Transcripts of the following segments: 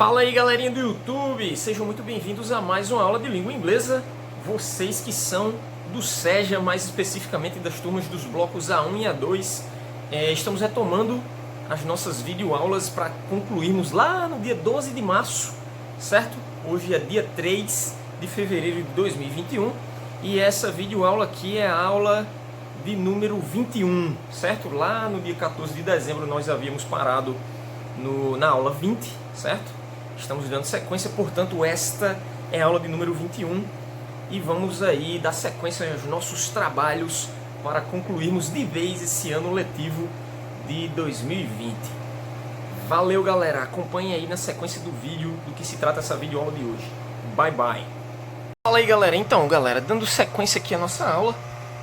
Fala aí, galerinha do YouTube, sejam muito bem-vindos a mais uma aula de língua inglesa. Vocês que são do SEJA, mais especificamente das turmas dos blocos A1 e A2, estamos retomando as nossas videoaulas para concluirmos lá no dia 12 de março, certo? Hoje é dia 3 de fevereiro de 2021 e essa videoaula aqui é a aula de número 21, certo? Lá no dia 14 de dezembro nós havíamos parado na aula 20, certo? Estamos dando sequência, portanto esta é a aula de número 21 e vamos aí dar sequência aos nossos trabalhos para concluirmos de vez esse ano letivo de 2020. Valeu, galera, acompanhe aí na sequência do vídeo do que se trata essa videoaula de hoje. Bye bye. Fala aí, galera, então galera, dando sequência aqui à nossa aula.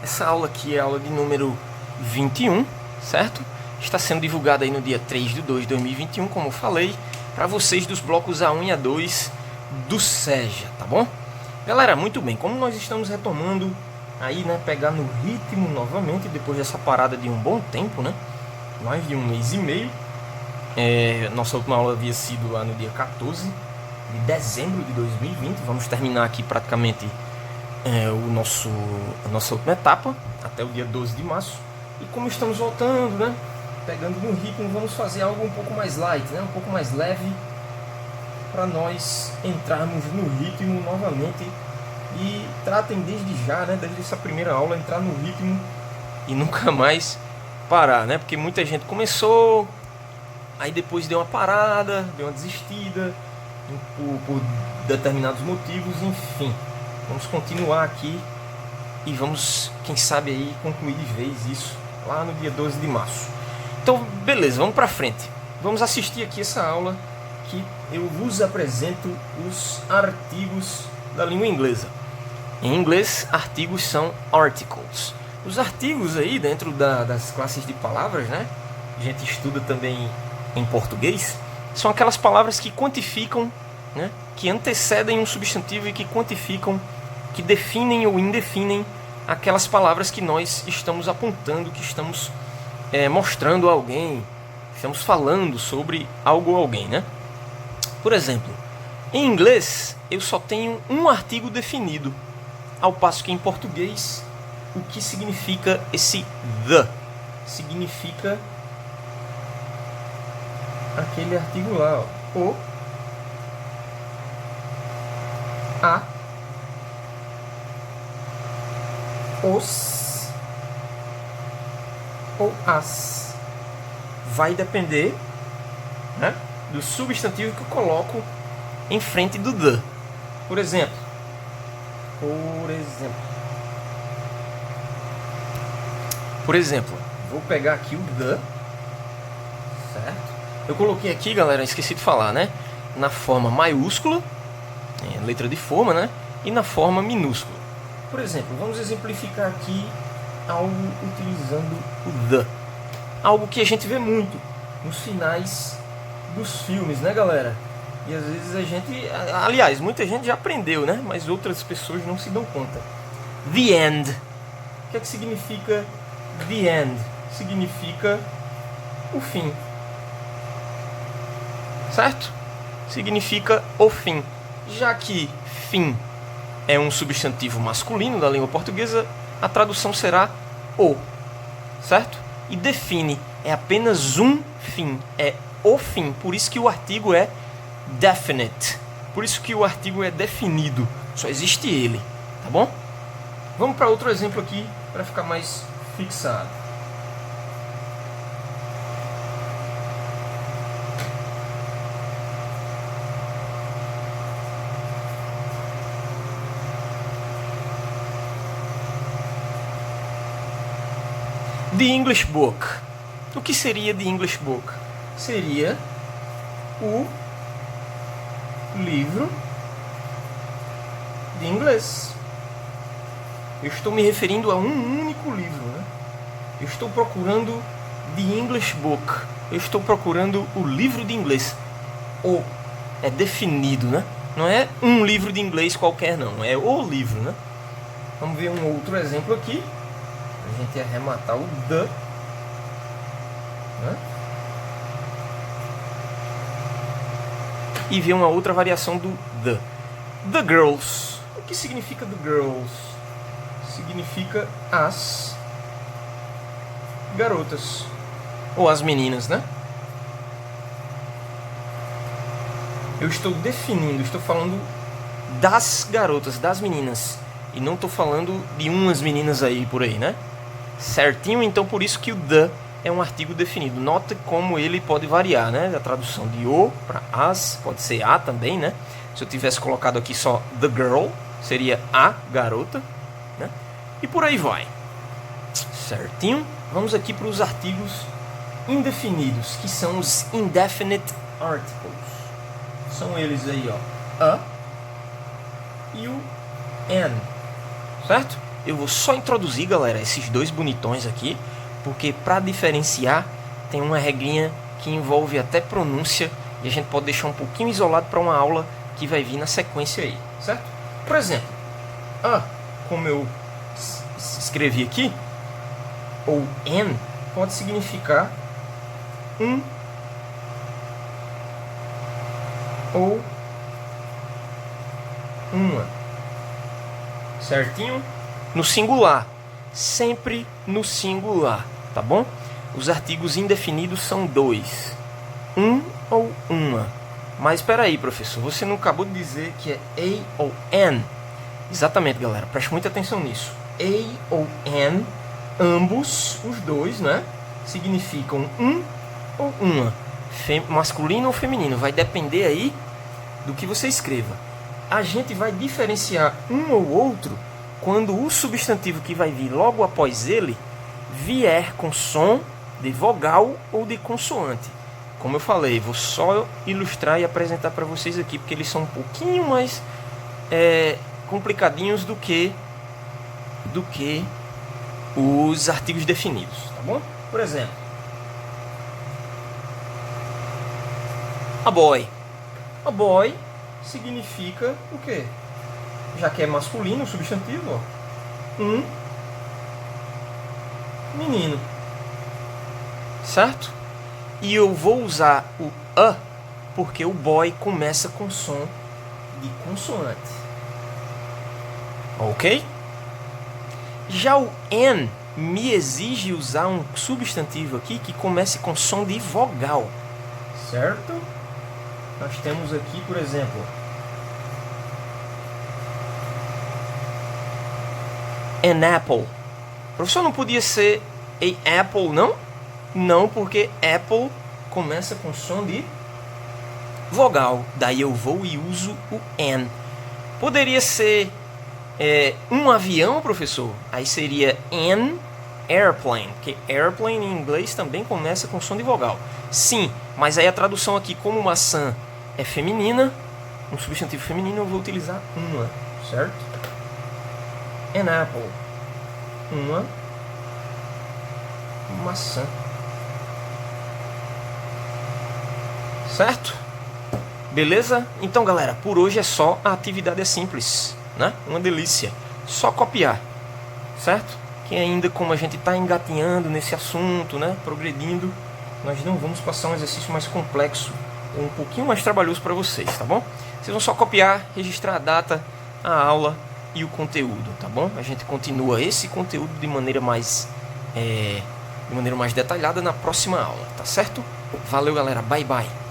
Essa aula aqui é a aula de número 21, certo? Está sendo divulgada aí no dia 3 de 2 de 2021, como eu falei, para vocês dos blocos A1 e A2 do SEJA, tá bom? Galera, muito bem, como nós estamos retomando aí, né, pegar no ritmo novamente, depois dessa parada de um bom tempo, né, mais de um mês e meio. Nossa última aula havia sido lá no dia 14 de dezembro de 2020, vamos terminar aqui praticamente a nossa última etapa, até o dia 12 de março, e como estamos voltando, né, pegando no ritmo, vamos fazer algo um pouco mais light, né? Um pouco mais leve, para nós entrarmos no ritmo novamente. E tratem desde já, né? Desde essa primeira aula, entrar no ritmo e nunca mais parar, né? Porque muita gente começou, aí depois deu uma parada, deu uma desistida, por determinados motivos, enfim. Vamos continuar aqui e vamos, quem sabe aí, concluir de vez isso lá no dia 12 de março. Então, beleza, vamos para frente. Vamos assistir aqui essa aula que eu vos apresento os artigos da língua inglesa. Em inglês, artigos são articles. Os artigos aí dentro das classes de palavras, né? A gente estuda também em português. São aquelas palavras que quantificam, né? Que antecedem um substantivo e que quantificam, que definem ou indefinem aquelas palavras que nós estamos apontando, que estamos mostrando a alguém, estamos falando sobre algo ou alguém, né? Por exemplo, em inglês eu só tenho um artigo definido, ao passo que em português o que significa esse the? Significa aquele artigo lá, ó, o, a, os ou as. Vai depender, né, do substantivo que eu coloco em frente do the. Por exemplo, vou pegar aqui o the, certo? Eu coloquei aqui, galera, esqueci de falar, né, na forma maiúscula, letra de forma, né, e na forma minúscula. Por exemplo, vamos exemplificar aqui algo utilizando o the. Algo que a gente vê muito nos finais dos filmes, né, galera? E às vezes a gente... Aliás, muita gente já aprendeu, né? Mas outras pessoas não se dão conta. The end. O que é que significa the end? Significa o fim. Certo? Significa o fim. Já que fim é um substantivo masculino da língua portuguesa, a tradução será o, certo? E define, é apenas um fim, é o fim, por isso que o artigo é definite, por isso que o artigo é definido, só existe ele, tá bom? Vamos para outro exemplo aqui, para ficar mais fixado. The English Book. O que seria The English Book? Seria o livro de inglês. Eu estou me referindo a um único livro, né? Eu estou procurando The English Book. Eu estou procurando o livro de inglês. O é definido, né? Não é um livro de inglês qualquer, não. É o livro, né? Vamos ver um outro exemplo aqui. A gente arrematar o the, né? e ver uma outra variação do the. The girls. O que significa the girls? Significa as garotas. Ou as meninas, né? Eu estou definindo, estou falando das garotas, das meninas. E não estou falando de umas meninas aí por aí, né? Certinho? Então por isso que o the é um artigo definido. Nota como ele pode variar, né? A tradução de o para as, pode ser a também, né? Se eu tivesse colocado aqui só the girl, seria a garota, né? E por aí vai. Certinho? Vamos aqui para os artigos indefinidos, que são os indefinite articles. São eles aí, ó, a e o an, certo? Eu vou só introduzir, galera, esses dois bonitões aqui, porque para diferenciar tem uma regrinha que envolve até pronúncia e a gente pode deixar um pouquinho isolado para uma aula que vai vir na sequência aí, certo? Por exemplo, a, como eu escrevi aqui, ou an, pode significar um ou uma, certinho? No singular, sempre no singular, tá bom? Os artigos indefinidos são dois, um ou uma. Mas espera aí, professor, você não acabou de dizer que é a ou an? Exatamente, galera, preste muita atenção nisso. A ou an, ambos, os dois, né, significam um ou uma, masculino ou feminino, vai depender aí do que você escreva. A gente vai diferenciar um ou outro quando o substantivo que vai vir logo após ele vier com som de vogal ou de consoante. Como eu falei, vou só ilustrar e apresentar para vocês aqui, porque eles são um pouquinho mais complicadinhos do que os artigos definidos, tá bom? Por exemplo, a boy. A boy significa o quê? Já que é masculino o substantivo, ó, um menino, certo? E eu vou usar o a porque o boy começa com som de consoante, ok? Já o an me exige usar um substantivo aqui que comece com som de vogal, certo? Nós temos aqui, por exemplo, an apple. Professor, não podia ser a apple, não? Não, porque apple começa com som de vogal. Daí eu vou e uso o an. Poderia ser um avião, professor? Aí seria an airplane, porque airplane em inglês também começa com som de vogal. Sim, mas aí a tradução aqui, como maçã é feminina, um substantivo feminino, eu vou utilizar uma, certo? An apple, uma maçã, certo? Beleza? Então, galera, por hoje é só. A atividade é simples, né? Uma delícia, só copiar, certo? Que ainda como a gente está engatinhando nesse assunto, né? Progredindo, nós não vamos passar um exercício mais complexo, um pouquinho mais trabalhoso para vocês, tá bom? Vocês vão só copiar, registrar a data, a aula e o conteúdo, tá bom? A gente continua esse conteúdo de maneira mais detalhada na próxima aula, tá certo? Valeu, galera, bye bye.